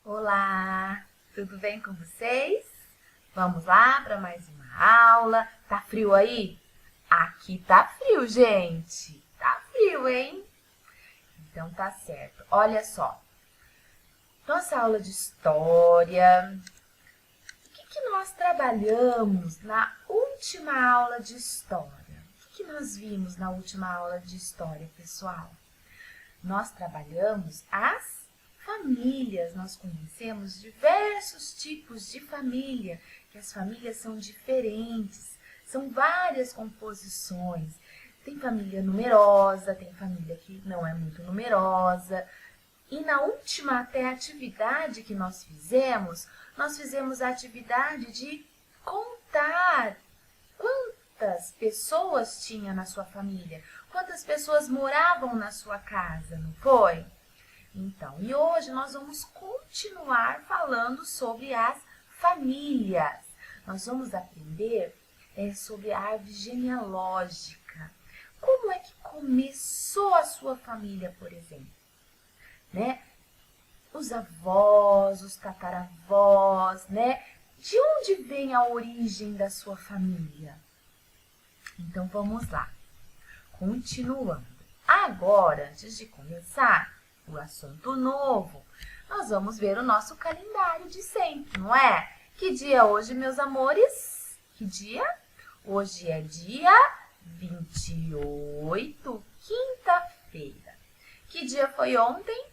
Olá, tudo bem com vocês? Vamos lá para mais uma aula. Tá frio aí? Aqui tá frio, gente. Tá frio, hein? Então tá certo. Olha só. Nossa aula de história. O que nós trabalhamos na última aula de história? O que nós vimos na última aula de história, pessoal? Nós trabalhamos as famílias, nós conhecemos diversos tipos de família, que as famílias são diferentes, são várias composições. Tem família numerosa, tem família que não é muito numerosa. E na última até atividade que nós fizemos a atividade de contar quantas pessoas tinha na sua família, quantas pessoas moravam na sua casa, não foi? Então, e hoje nós vamos continuar falando sobre as famílias. Nós vamos aprender sobre a árvore genealógica. Como é que começou a sua família, por exemplo? Né? Os avós, os tataravós, né? De onde vem a origem da sua família? Então, vamos lá. Continuando. Agora, antes de começar o assunto novo, nós vamos ver o nosso calendário de sempre, não é? Que dia é hoje, meus amores? Que dia? Hoje é dia 28, quinta-feira. Que dia foi ontem?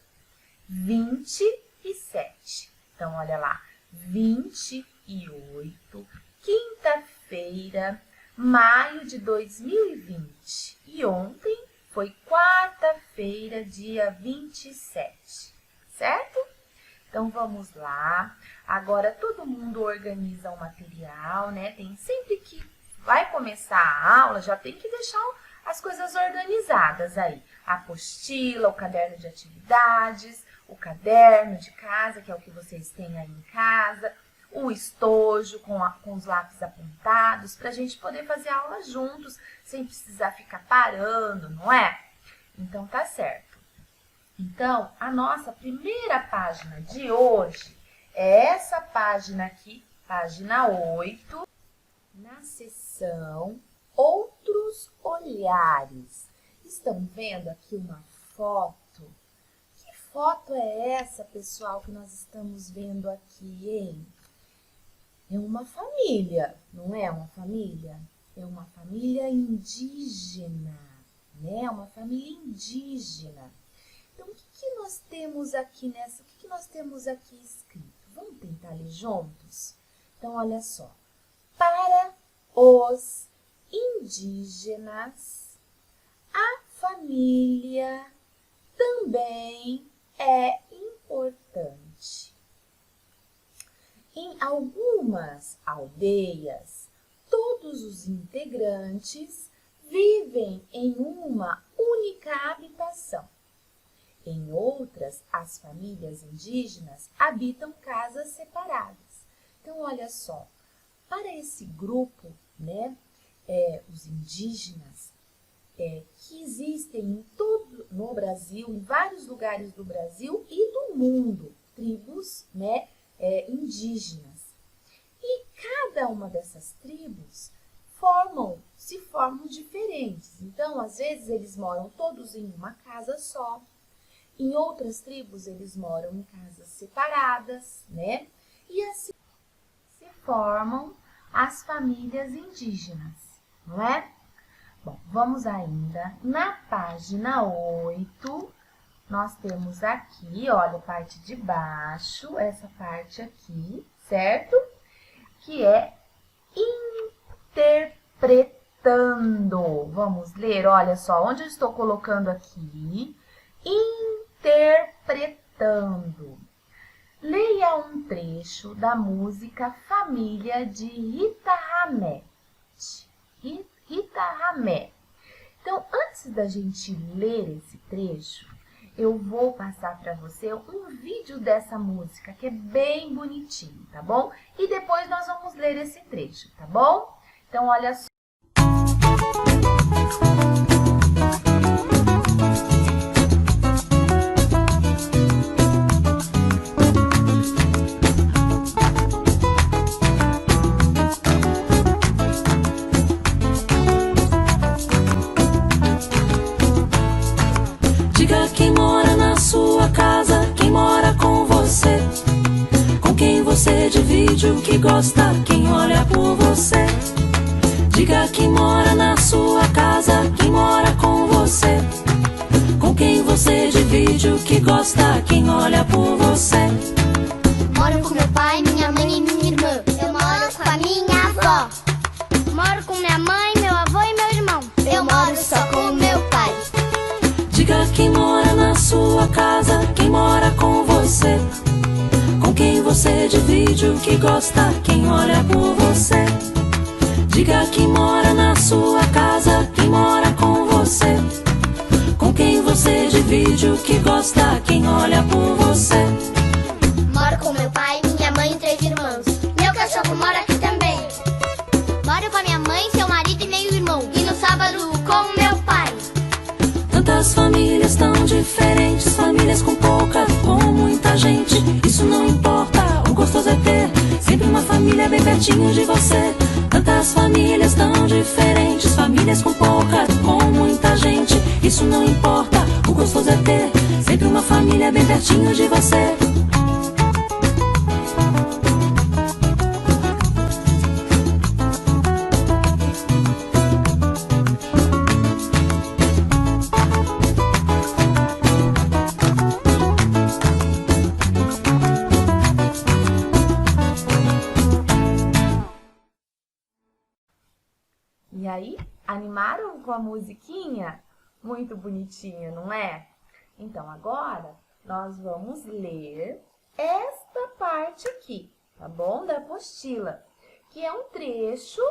27. Então, olha lá, 28, quinta-feira, maio de 2020. E ontem foi quarta-feira, dia 27, certo? Então, vamos lá. Agora, todo mundo organiza o material, né? Tem sempre que vai começar a aula, já tem que deixar as coisas organizadas aí. A apostila, o caderno de atividades, o caderno de casa, que é o que vocês têm aí em casa, o estojo com os lápis apontados, para a gente poder fazer a aula juntos, sem precisar ficar parando, não é? Então, tá certo. Então, a nossa primeira página de hoje é essa página aqui, página 8, na seção Outros Olhares. Estão vendo aqui uma foto? Que foto é essa, pessoal, que nós estamos vendo aqui, hein? É uma família, não é uma família? É uma família indígena, né? Uma família indígena. Então, o que nós temos aqui nessa? O que nós temos aqui escrito? Vamos tentar ler juntos? Então, olha só. Para os indígenas, a família também é importante. Em algumas aldeias, todos os integrantes vivem em uma única habitação. Em outras, as famílias indígenas habitam casas separadas. Então, olha só, para esse grupo, né, os indígenas, que existem no Brasil, em vários lugares do Brasil e do mundo, tribos, né, indígenas. E cada uma dessas tribos se formam diferentes. Então, às vezes, eles moram todos em uma casa só. Em outras tribos, eles moram em casas separadas, né? E assim se formam as famílias indígenas, não é? Bom, vamos ainda na página 8. Nós temos aqui, olha, a parte de baixo, essa parte aqui, certo? Que é interpretando. Vamos ler, olha só, onde eu estou colocando aqui? Interpretando. Leia um trecho da música Família de Rita Hamet. Rita Hamet. Então, antes da gente ler esse trecho, eu vou passar para você um vídeo dessa música, que é bem bonitinho, tá bom? E depois nós vamos ler esse trecho, tá bom? Então, olha só. você divide o que gosta, quem olha por você. Diga quem mora na sua casa, quem mora com você. Com quem você divide o que gosta, quem olha por você. Moro com meu pai, minha mãe e minha irmã. Eu moro com a minha avó. Moro com minha mãe, meu avô e meu irmão. Eu moro só com o meu pai. Diga quem mora na sua casa, quem mora com você. Com quem você divide o que gosta, quem olha por você. Diga quem mora na sua casa, quem mora com você. Com quem você divide o que gosta, quem olha por você. Moro com meu pai, minha mãe e 3 irmãos. Meu cachorro mora aqui também. Moro com a minha mãe, seu marido e meu irmão. E no sábado com meu pai. Tantas famílias tão diferentes, famílias com pouca, com muita gente. Isso não importa, o gostoso é ter sempre uma família bem pertinho de você. Tantas famílias tão diferentes, famílias com pouca, com muita gente. Isso não importa, o gostoso é ter sempre uma família bem pertinho de você. E aí, animaram com a musiquinha? Muito bonitinha, não é? Então, agora nós vamos ler esta parte aqui, tá bom? Da apostila, que é um trecho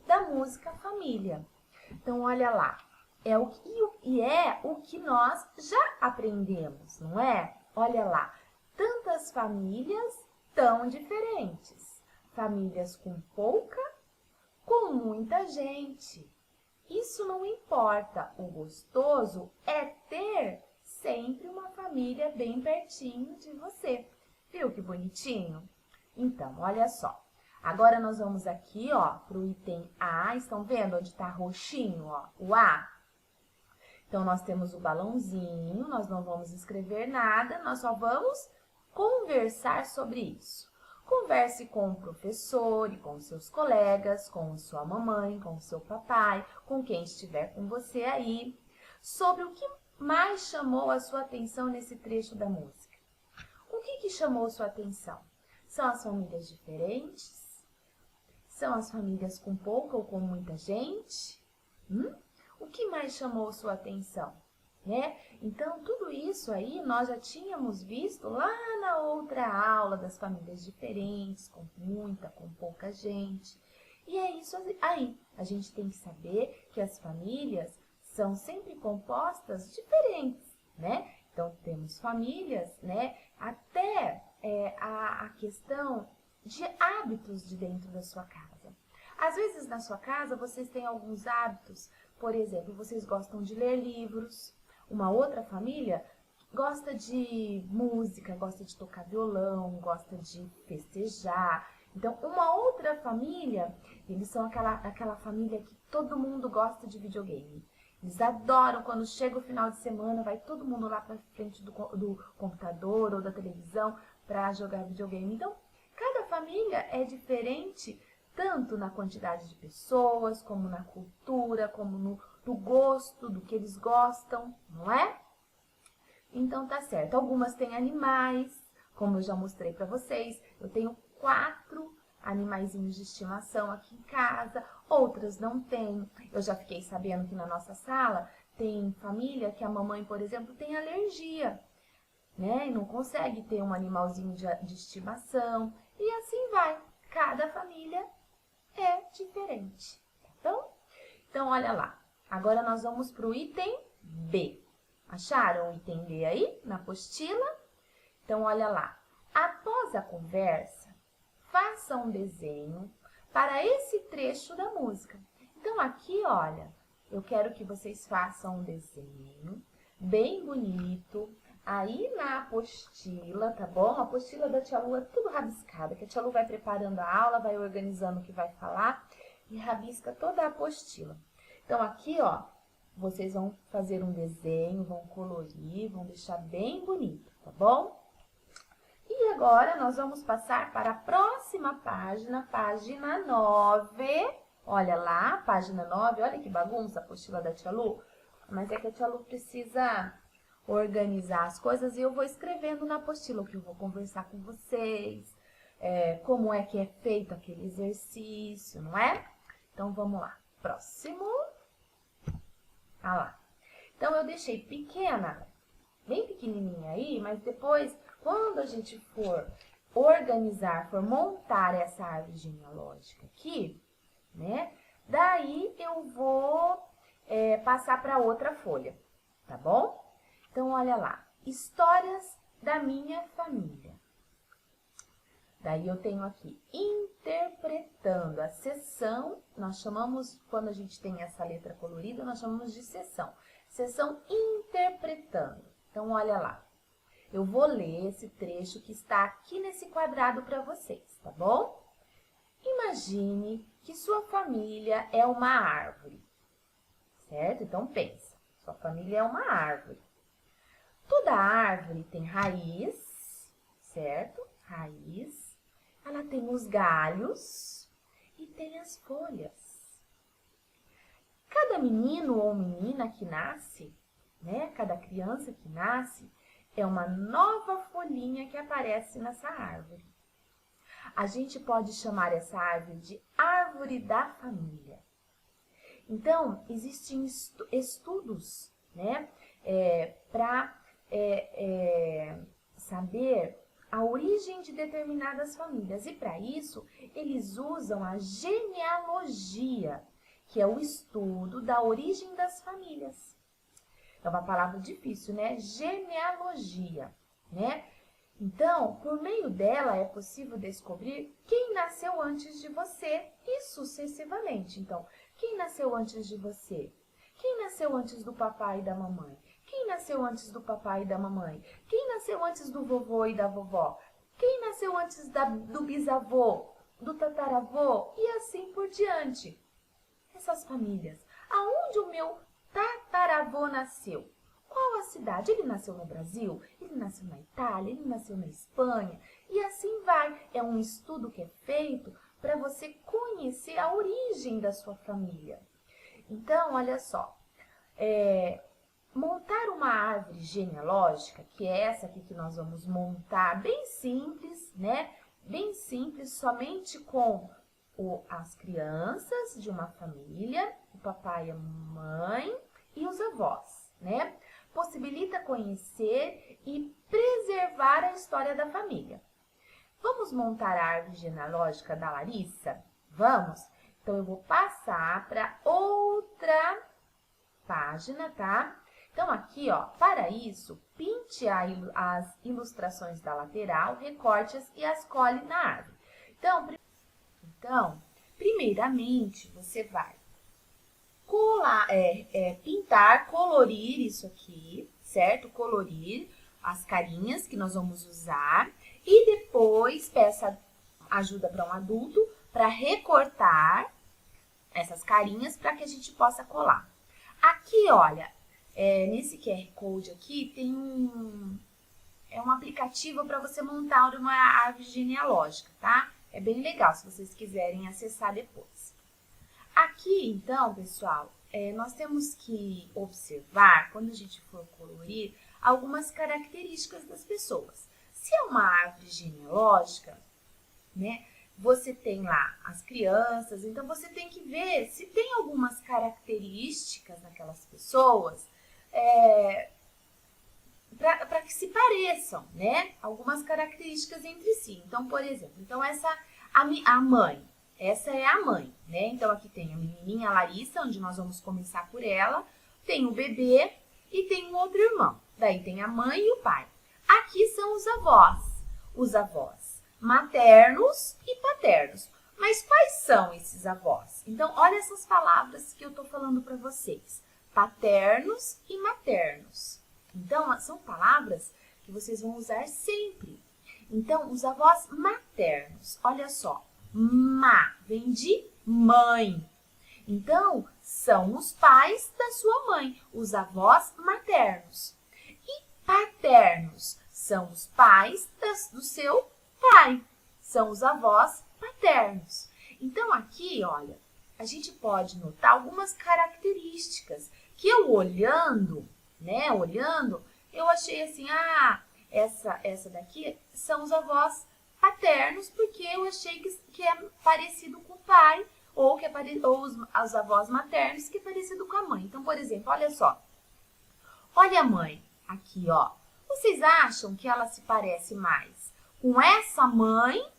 da música Família. Então, olha lá, é o que nós já aprendemos, não é? Olha lá, tantas famílias tão diferentes, famílias com pouca, com muita gente. Isso não importa, o gostoso é ter sempre uma família bem pertinho de você. Viu que bonitinho? Então, olha só. Agora nós vamos aqui, ó, para o item A. Estão vendo onde está roxinho, ó, o A? Então, nós temos o balãozinho, nós não vamos escrever nada, nós só vamos conversar sobre isso. Converse com o professor e com seus colegas, com sua mamãe, com seu papai, com quem estiver com você aí, sobre o que mais chamou a sua atenção nesse trecho da música. O que chamou sua atenção? São as famílias diferentes? São as famílias com pouca ou com muita gente? O que mais chamou sua atenção? Né? Então, tudo isso aí nós já tínhamos visto lá na outra aula das famílias diferentes, com muita, com pouca gente. E é isso aí. A gente tem que saber que as famílias são sempre compostas diferentes, né? Então, temos famílias, né? Até a questão de hábitos de dentro da sua casa. Às vezes, na sua casa, vocês têm alguns hábitos. Por exemplo, vocês gostam de ler livros. Uma outra família gosta de música, gosta de tocar violão, gosta de festejar. Então, uma outra família, eles são aquela família que todo mundo gosta de videogame. Eles adoram quando chega o final de semana, vai todo mundo lá para frente do computador ou da televisão para jogar videogame. Então, cada família é diferente, tanto na quantidade de pessoas, como na cultura, como no gosto, do que eles gostam, não é? Então, tá certo. Algumas têm animais, como eu já mostrei para vocês. Eu tenho 4 animaizinhos de estimação aqui em casa, outras não têm. Eu já fiquei sabendo que na nossa sala tem família que a mamãe, por exemplo, tem alergia, né? E não consegue ter um animalzinho de estimação. E assim vai. Cada família é diferente, tá bom? Então, olha lá. Agora nós vamos para o item B. Acharam o item B aí na apostila? Então, olha lá. Após a conversa, faça um desenho para esse trecho da música. Então, aqui, olha, eu quero que vocês façam um desenho bem bonito aí na apostila, tá bom? A apostila da Tia Lu é tudo rabiscada, que a Tia Lu vai preparando a aula, vai organizando o que vai falar e rabisca toda a apostila. Então, aqui, ó, vocês vão fazer um desenho, vão colorir, vão deixar bem bonito, tá bom? E E agora nós vamos passar para a próxima página, página 9. Olha lá, página 9, olha que bagunça a apostila da tia Lu. Mas é que a tia Lu precisa organizar as coisas e eu vou escrevendo na apostila o que eu vou conversar com vocês, como é que é feito aquele exercício, não é? Então, vamos lá. Próximo. Ah lá. Então, eu deixei pequena, bem pequenininha aí, mas depois, quando a gente for organizar, for montar essa árvore genealógica aqui, né? Daí, eu vou passar para outra folha, tá bom? Então, olha lá. Histórias da minha família. Daí, eu tenho aqui, interpretando a seção, nós chamamos, quando a gente tem essa letra colorida, nós chamamos de seção. Seção interpretando. Então, olha lá. Eu vou ler esse trecho que está aqui nesse quadrado para vocês, tá bom? Imagine que sua família é uma árvore, certo? Então, pensa. Sua família é uma árvore. Toda árvore tem raiz, certo? Raiz. Ela tem os galhos e tem as folhas. Cada menino ou menina que nasce, né? Cada criança que nasce, é uma nova folhinha que aparece nessa árvore. A gente pode chamar essa árvore de árvore da família. Então, existem estudos, né? Para saber a origem de determinadas famílias. E para isso, eles usam a genealogia, que é o estudo da origem das famílias. É uma palavra difícil, né? Genealogia, né? Então, por meio dela é possível descobrir quem nasceu antes de você e sucessivamente. Então, quem nasceu antes de você? Quem nasceu antes do papai e da mamãe? Quem nasceu antes do papai e da mamãe? Quem nasceu antes do vovô e da vovó? Quem nasceu antes do bisavô, do tataravô e assim por diante? Essas famílias. Aonde o meu tataravô nasceu? Qual a cidade? Ele nasceu no Brasil? Ele nasceu na Itália? Ele nasceu na Espanha? E assim vai. É um estudo que é feito para você conhecer a origem da sua família. Então, olha só. Montar uma árvore genealógica, que é essa aqui que nós vamos montar, bem simples, né? Bem simples, somente com as crianças de uma família, o papai e a mamãe e os avós, né? Possibilita conhecer e preservar a história da família. Vamos montar a árvore genealógica da Larissa? Vamos? Então, eu vou passar para outra página, tá? Então, aqui, ó, para isso, pinte as ilustrações da lateral, recorte-as e as cole na árvore. Então, primeiramente, você vai pintar, colorir isso aqui, certo? Colorir as carinhas que nós vamos usar e depois peça ajuda para um adulto para recortar essas carinhas para que a gente possa colar. Aqui, olha, nesse QR Code aqui tem um aplicativo para você montar uma árvore genealógica, tá? É bem legal se vocês quiserem acessar depois. Aqui, então, pessoal, nós temos que observar, quando a gente for colorir, algumas características das pessoas. Se é uma árvore genealógica, né, você tem lá as crianças, então você tem que ver se tem algumas características naquelas pessoas para que se pareçam, né? Algumas características entre si. Então, por exemplo, a mãe. Essa é a mãe, né? Então, aqui tem a menininha Larissa, onde nós vamos começar por ela. Tem o bebê e tem um outro irmão. Daí tem a mãe e o pai. Aqui são os avós. Os avós maternos e paternos. Mas quais são esses avós? Então, olha essas palavras que eu tô falando para vocês. Paternos e maternos. Então, são palavras que vocês vão usar sempre. Então, os avós maternos, olha só. Ma vem de mãe. Então, são os pais da sua mãe, os avós maternos. E paternos são os pais do seu pai, são os avós paternos. Então, aqui, olha, a gente pode notar algumas características que eu olhando, né, eu achei assim, essa daqui são os avós paternos, porque eu achei que é parecido com o pai, ou os avós maternos, que é parecido com a mãe. Então, por exemplo, olha só. Olha a mãe aqui, ó. Vocês acham que ela se parece mais com essa mãe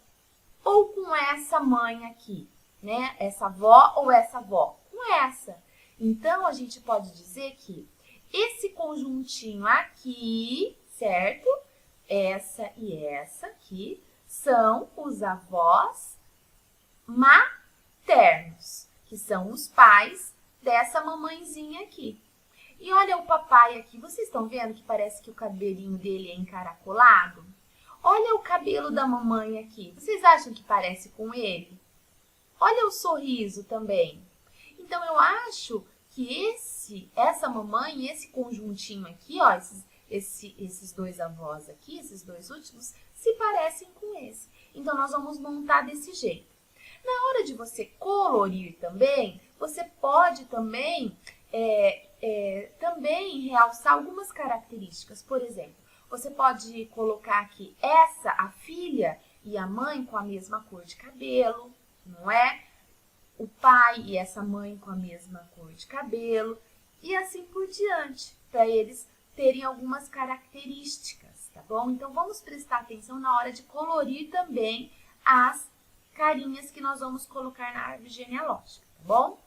ou com essa mãe aqui, né? Essa avó ou essa avó? Com essa. Então, a gente pode dizer que esse conjuntinho aqui, certo? Essa e essa aqui são os avós maternos, que são os pais dessa mamãezinha aqui. E olha o papai aqui, vocês estão vendo que parece que o cabelinho dele é encaracolado? Olha o cabelo da mamãe aqui, vocês acham que parece com ele? Olha o sorriso também. Então, eu acho que essa mamãe, esse conjuntinho aqui, ó, esses dois avós aqui, esses dois últimos, se parecem com esse. Então, nós vamos montar desse jeito. Na hora de você colorir também, você pode também realçar algumas características. Por exemplo, você pode colocar aqui a filha e a mãe com a mesma cor de cabelo, não é? O pai e essa mãe com a mesma cor de cabelo e assim por diante, para eles terem algumas características, tá bom? Então, vamos prestar atenção na hora de colorir também as carinhas que nós vamos colocar na árvore genealógica, tá bom?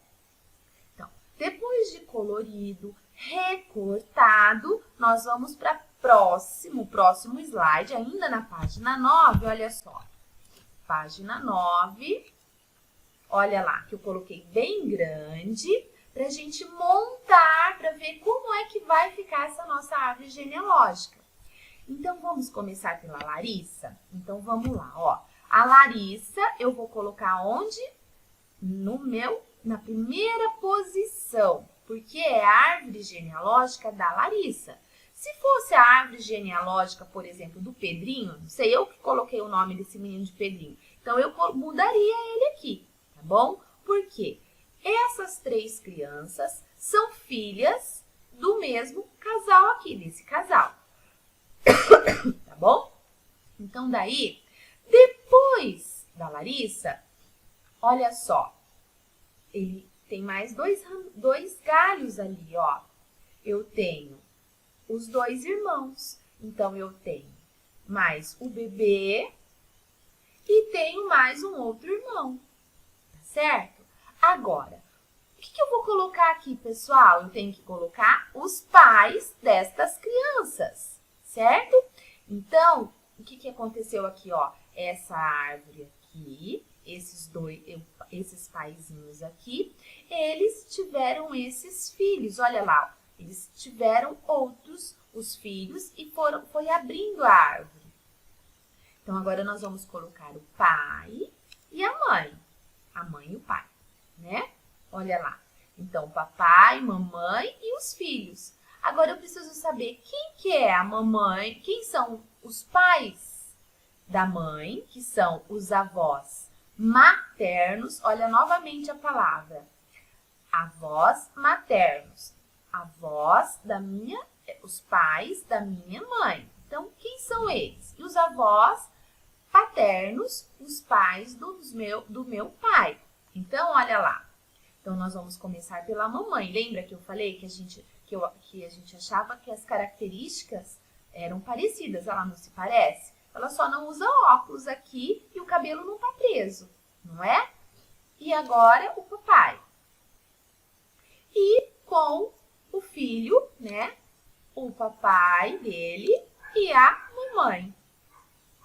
Então, depois de colorido, recortado, nós vamos para o próximo slide, ainda na página 9, olha só. Página 9, olha lá, que eu coloquei bem grande, para a gente montar, para ver como é que vai ficar essa nossa árvore genealógica. Então, vamos começar pela Larissa? Então, vamos lá, ó. A Larissa, eu vou colocar onde? Na primeira posição, porque é a árvore genealógica da Larissa. Se fosse a árvore genealógica, por exemplo, do Pedrinho, não sei, eu que coloquei o nome desse menino de Pedrinho, então eu mudaria ele aqui, tá bom? Por quê? Essas 3 crianças são filhas do mesmo casal aqui, desse casal. Tá bom? Então, daí, depois da Larissa, olha só, ele tem mais dois galhos ali, ó. Eu tenho os 2 irmãos, então eu tenho mais o bebê e tenho mais um outro irmão, tá certo? Agora, o que eu vou colocar aqui, pessoal? Eu tenho que colocar os pais destas crianças, certo? Então, o que aconteceu aqui, ó? Essa árvore aqui, esses paizinhos aqui, eles tiveram esses filhos, olha lá, ó, eles tiveram os filhos e foi abrindo a árvore. Então, agora nós vamos colocar o pai e a mãe e o pai, né? Olha lá. Então, papai, mamãe e os filhos. Agora, eu preciso saber quem que é a mamãe, quem são os pais da mãe, que são os avós maternos. Olha novamente a palavra. Avós maternos. Os pais da minha mãe. Então, quem são eles? E os avós paternos, os pais do meu pai. Então, olha lá. Então, nós vamos começar pela mamãe. Lembra que eu falei que a gente achava que as características eram parecidas? Ela não se parece? Ela só não usa óculos aqui e o cabelo não tá preso, não é? E agora, o papai. E com o filho, né? O papai dele e a mamãe.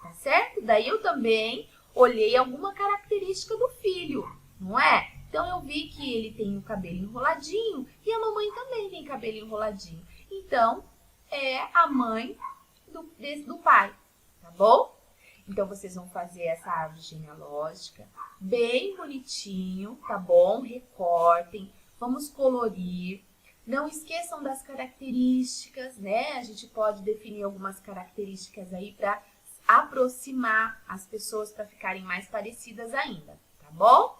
Tá certo? Daí eu também olhei alguma característica do filho, não é? Então, eu vi que ele tem o cabelo enroladinho e a mamãe também tem cabelo enroladinho. Então, é a mãe do pai, tá bom? Então, vocês vão fazer essa árvore genealógica bem bonitinho, tá bom? Recortem, vamos colorir. Não esqueçam das características, né? A gente pode definir algumas características aí para aproximar as pessoas para ficarem mais parecidas ainda, tá bom?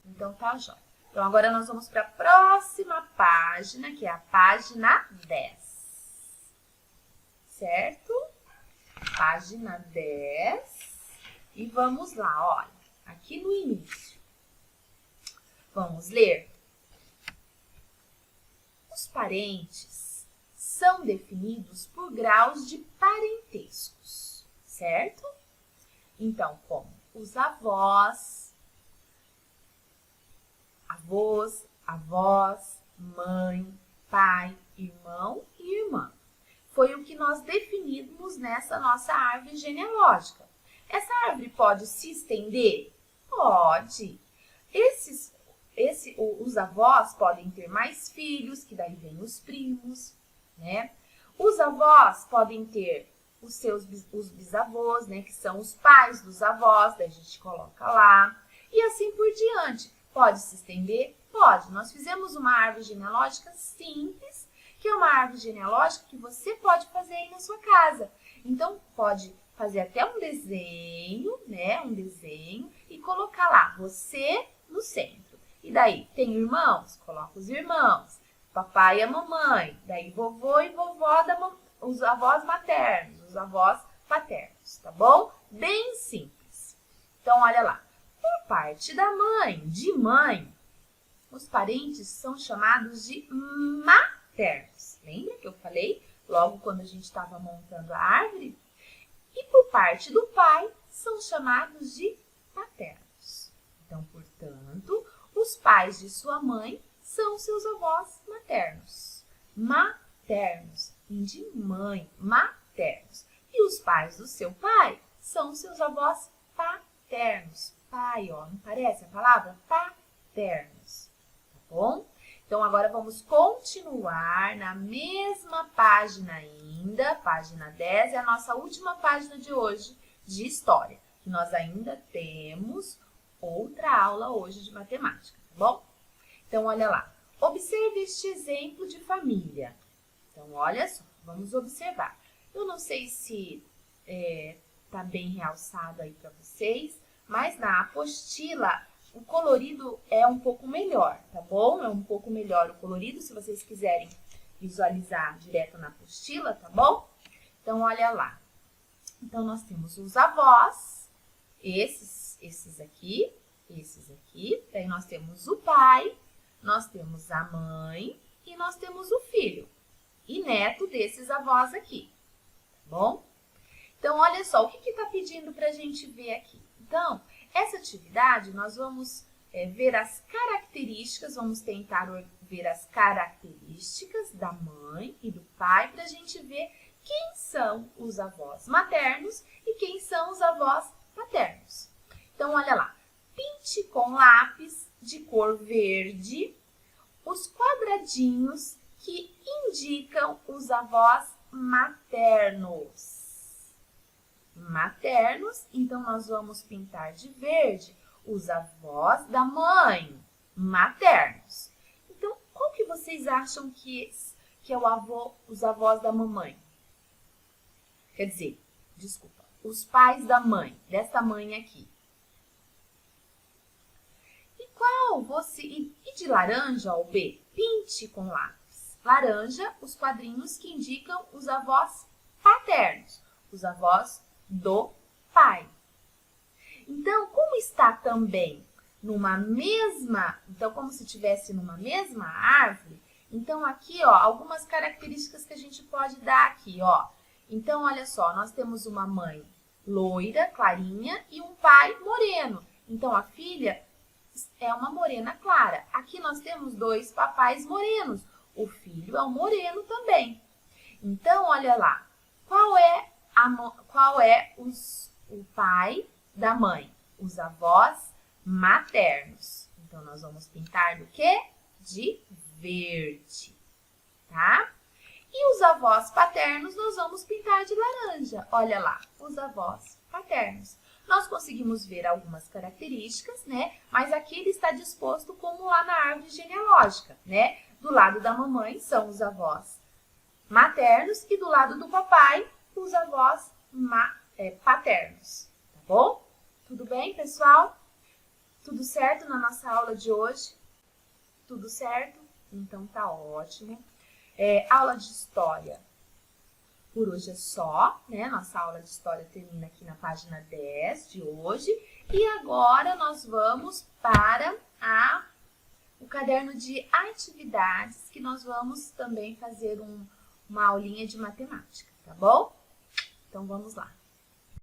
Então, tá jóia. Então, agora nós vamos para a próxima página, que é a página 10. Certo? Página 10. E vamos lá, olha, aqui no início. Vamos ler. Os parentes são definidos por graus de parentescos, certo? Então, como os avós, avós, mãe, pai, irmão e irmã. Foi o que nós definimos nessa nossa árvore genealógica. Essa árvore pode se estender? Pode. Os avós podem ter mais filhos, que daí vem os primos, né? Os avós podem ter os bisavós, né? Que são os pais dos avós, daí a gente coloca lá. E assim por diante. Pode se estender? Pode. Nós fizemos uma árvore genealógica simples, que é uma árvore genealógica que você pode fazer aí na sua casa. Então, pode fazer até um desenho, né? Um desenho e colocar lá, você no centro. E daí, tem irmãos? Coloca os irmãos. Papai e a mamãe. Daí, vovô e vovó, os avós maternos, os avós paternos, tá bom? Bem simples. Então, olha lá. Por parte da mãe, de mãe, os parentes são chamados de maternos. Lembra que eu falei logo quando a gente estava montando a árvore? E por parte do pai, são chamados de paternos. Então, portanto, os pais de sua mãe são seus avós maternos. Maternos, vem de mãe, maternos. E os pais do seu pai são seus avós paternos. Pai, ó, não parece a palavra? Paternos, tá bom? Então, agora vamos continuar na mesma página ainda, página 10, é a nossa última página de hoje de história, que nós ainda temos outra aula hoje de matemática, tá bom? Então, olha lá. Observe este exemplo de família. Então, olha só, vamos observar. Eu não sei se tá bem realçado aí para vocês, mas na apostila o colorido é um pouco melhor, tá bom? É um pouco melhor o colorido, se vocês quiserem visualizar direto na apostila, tá bom? Então, olha lá. Então, nós temos os avós, esses aqui. Daí, nós temos o pai, nós temos a mãe e nós temos o filho e neto desses avós aqui, tá bom? Então, olha só, o que está pedindo para a gente ver aqui? Então, essa atividade, nós vamos ver as características, vamos tentar ver as características da mãe e do pai para a gente ver quem são os avós maternos e quem são os avós paternos. Então, olha lá. Pinte com lápis de cor verde os quadradinhos que indicam os avós maternos. Maternos, então nós vamos pintar de verde os avós da mãe, maternos. Então, qual que vocês acham que é os avós da mamãe? Quer dizer, desculpa, os pais da mãe, dessa mãe aqui. E de laranja, ó, o B, pinte com lápis. Laranja, os quadrinhos que indicam os avós paternos, os avós do pai. Então, como está também então como se estivesse numa mesma árvore, então aqui, ó, algumas características que a gente pode dar aqui, ó. Então, olha só, nós temos uma mãe loira, clarinha, e um pai moreno. Então, a filha é uma morena clara. Aqui nós temos dois papais morenos. O filho é um moreno também. Então, olha lá. Qual é o pai da mãe? Os avós maternos. Então, nós vamos pintar do quê? De verde, tá? E os avós paternos, nós vamos pintar de laranja. Olha lá, os avós paternos. Nós conseguimos ver algumas características, né? Mas aqui ele está disposto como lá na árvore genealógica, né? Do lado da mamãe são os avós maternos e do lado do papai, os avós paternos, tá bom? Tudo bem, pessoal? Tudo certo na nossa aula de hoje? Tudo certo? Então tá ótimo. Aula de história. Por hoje é só, né? Nossa aula de história termina aqui na página 10 de hoje. E agora nós vamos para o caderno de atividades, que nós vamos também fazer uma aulinha de matemática, tá bom? Então vamos lá.